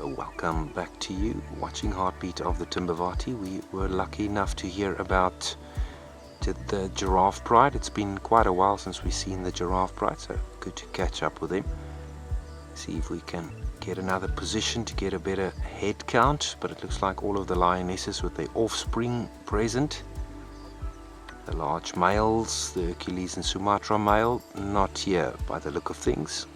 Welcome back to you, watching Heartbeat of the Timbavati. We were lucky enough to hear about the Giraffe Pride. It's been quite a while since we've seen the Giraffe Pride, so good to catch up with him. See if we can get another position to get a better head count, but it looks like all of the lionesses with their offspring present. The large males, the Hercules and Sumatra male, not here by the look of things.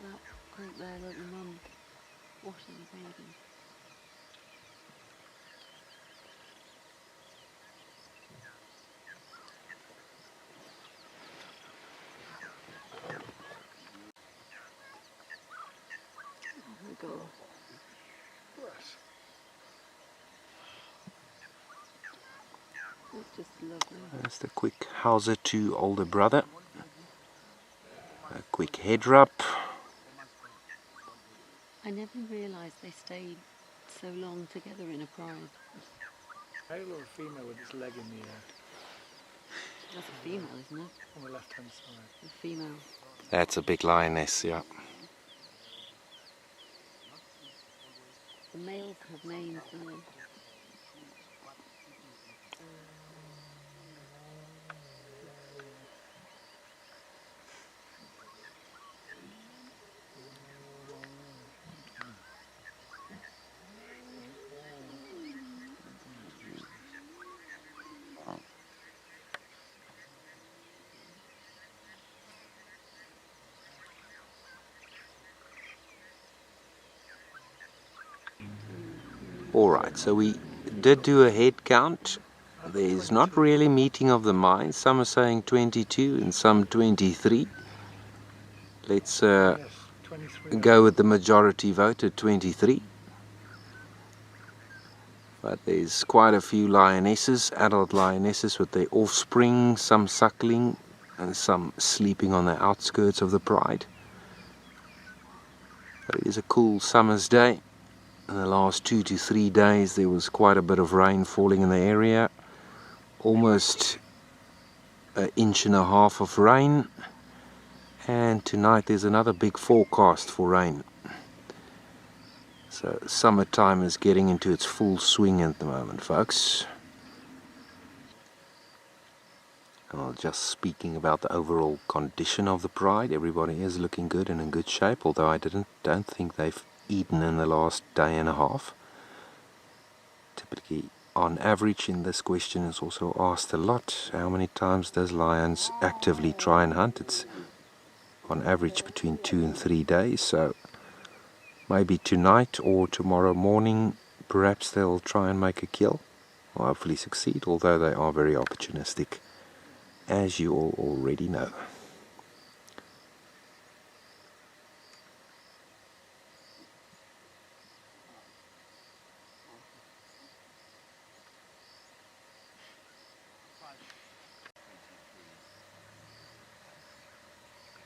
That group there that your mum washes the baby. Oh my God. It's just lovely. That's the quick howser to older brother. A quick head rub. I never realised they stayed so long together in a pride. Male or female with its leg in the air? That's a female, isn't it? On the left hand side. A female. That's a big lioness, yeah. The males have names, don't they? Alright, so we did do a head count. There's not really meeting of the minds. Some are saying 22 and some 23. Let's Yes, 23. go with the majority vote at 23. But there's quite a few lionesses, adult lionesses with their offspring, some suckling and some sleeping on the outskirts of the pride. But it is a cool summer's day. In the last 2 to 3 days there was quite a bit of rain falling in the area, almost an inch and a half of rain, and tonight there's another big forecast for rain. So summertime is getting into its full swing at the moment, folks. Well, just speaking about the overall condition of the pride, everybody is looking good and in good shape, although I don't think they've eaten in the last day and a half. Typically, on average, in this question is also asked a lot, how many times does lions actively try and hunt? It's on average between 2 and 3 days, so maybe tonight or tomorrow morning perhaps they'll try and make a kill, or hopefully succeed, although they are very opportunistic, as you all already know.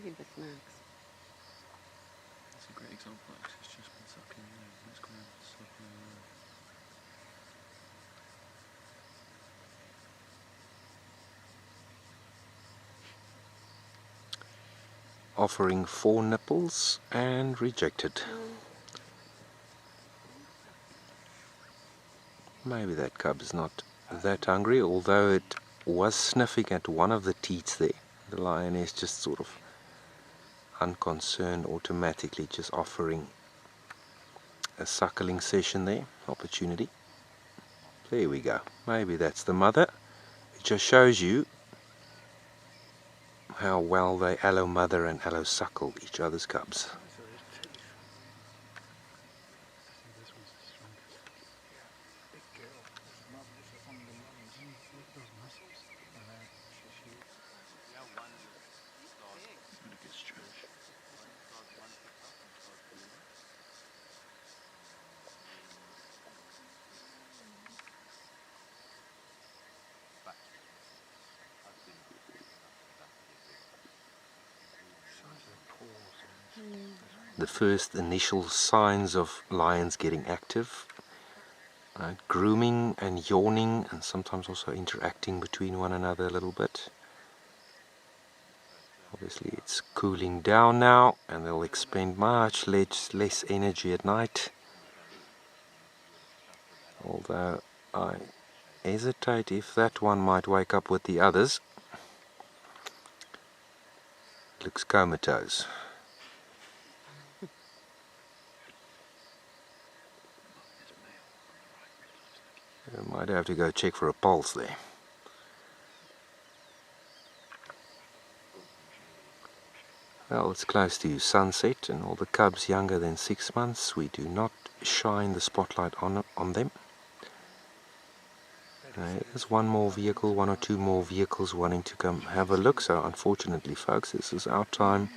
Give the snacks. That's a great example, actually. It's just been sucking in. It's going to sucking in. Offering 4 nipples and rejected. Maybe that cub is not that hungry, although it was sniffing at one of the teats there. The lioness just sort of unconcerned, automatically just offering a suckling session there, opportunity. There we go. Maybe that's the mother. It just shows you how well they allo mother and allo suckle each other's cubs. the first initial signs of lions getting active. Grooming and yawning, and sometimes also interacting between one another a little bit. Obviously it's cooling down now, and they'll expend much less energy at night. Although I hesitate if that one might wake up with the others. Looks comatose. I might have to go check for a pulse there. Well, it's close to sunset, and all the cubs younger than 6 months, we do not shine the spotlight on them. There's one more vehicle, one or two more vehicles wanting to come have a look, so unfortunately folks, this is our time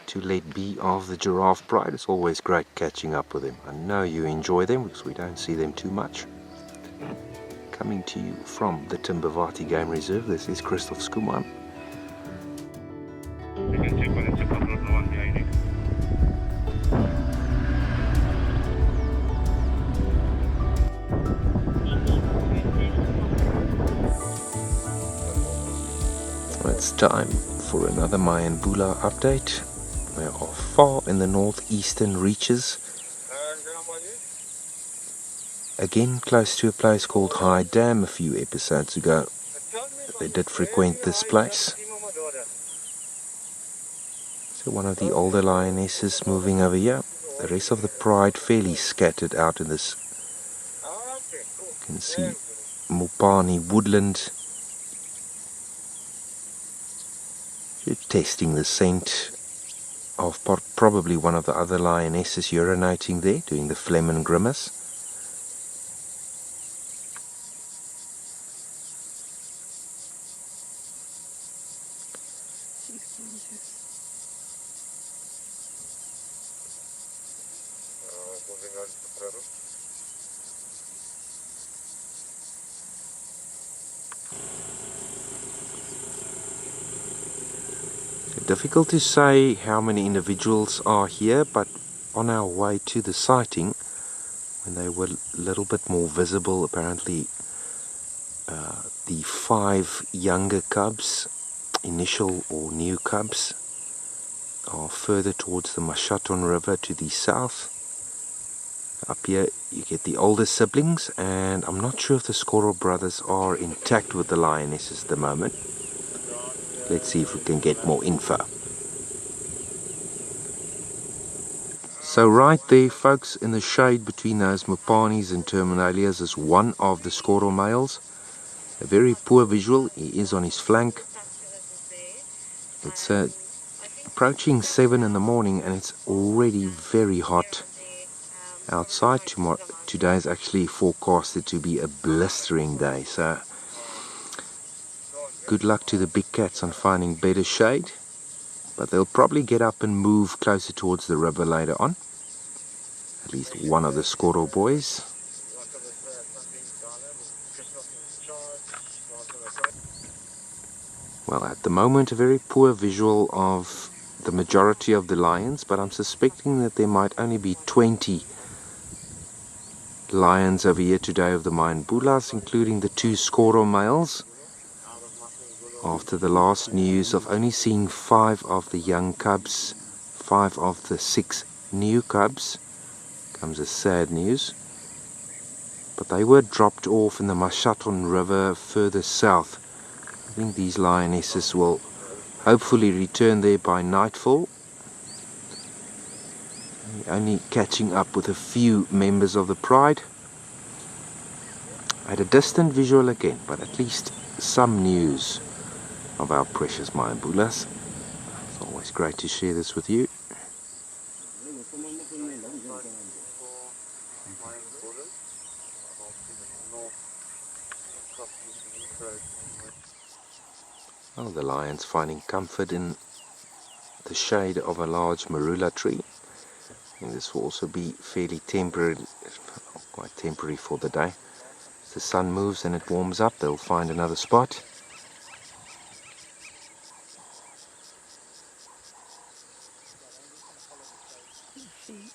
to let be of the giraffe pride. It's always great catching up with them. I know you enjoy them because we don't see them too much. Coming to you from the Timbavati Game Reserve, this is Christof Schoeman. It's time for another Mayanbula update. We are far in the northeastern reaches. Again, close to a place called High Dam a few episodes ago. They did frequent this place. So one of the older lionesses moving over here. The rest of the pride fairly scattered out in this. You can see Mopani woodland. Testing the scent of probably one of the other lionesses urinating there, doing the phlegm and grimace. Difficult to say how many individuals are here, but on our way to the sighting, when they were a little bit more visible, apparently the 5 younger cubs, initial or new cubs, are further towards the Mashaton River to the south. Up here you get the older siblings, and I'm not sure if the Skoro brothers are intact with the lionesses at the moment. Let's see if we can get more info. So right there, folks, in the shade between those Mopanis and Terminalias is one of the Skoro males. A very poor visual. He is on his flank. It's approaching 7 in the morning, and it's already very hot outside. Today is actually forecasted to be a blistering day, so good luck to the big cats on finding better shade, but they'll probably get up and move closer towards the river later on. At least one of the Skoro boys. Well, at the moment a very poor visual of the majority of the lions, but I'm suspecting that there might only be 20 lions over here today of the Mayanbulas, including the 2 Skoro males. After the last news of only seeing 5 of the young cubs, 5 of the 6 new cubs, comes a sad news. But they were dropped off in the Mashaton River further south. I think these lionesses will hopefully return there by nightfall. Only catching up with a few members of the pride. At a distant visual again, but at least some news of our precious Mayanbulas. It's always great to share this with you. Well, the lion's finding comfort in the shade of a large marula tree. And this will also be fairly temporary, quite temporary for the day. As the sun moves and it warms up, they'll find another spot. feet.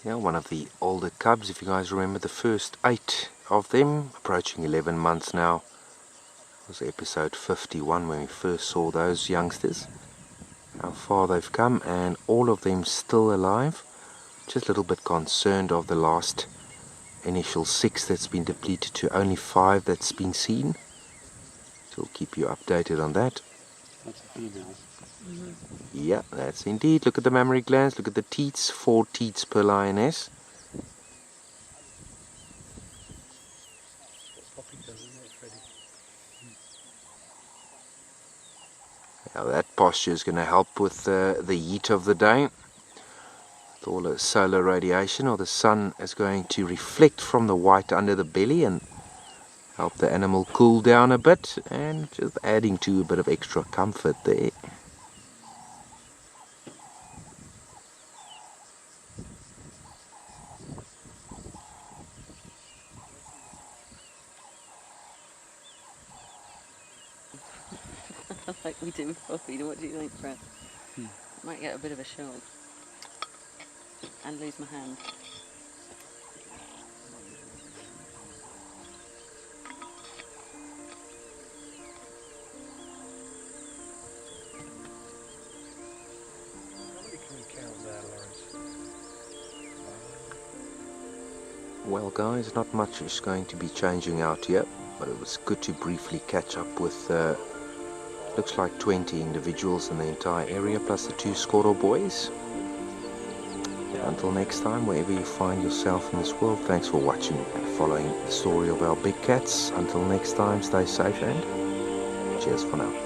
Yeah, one of the older cubs, if you guys remember the first 8 of them, approaching 11 months now. It was episode 51 when we first saw those youngsters. How far they've come, and all of them still alive. Just a little bit concerned of the last initial 6 that's been depleted to only 5 that's been seen. So we'll keep you updated on that. That's a female. Yeah, that's indeed. Look at the mammary glands, look at the teats, 4 teats per lioness. Poppy does, isn't it, Freddie? Now that posture is going to help with the heat of the day. With all the solar radiation, or the sun is going to reflect from the white under the belly and help the animal cool down a bit, and just adding to a bit of extra comfort there. Like we did with Poppy. What do you think, Fred? Might get a bit of a shock. And lose my hand. How many can we count there, Lawrence? Well guys, not much is going to be changing out here, but it was good to briefly catch up with looks like 20 individuals in the entire area, plus the 2 Skoro boys. Until next time, wherever you find yourself in this world, thanks for watching and following the story of our big cats. Until next time, stay safe and cheers for now.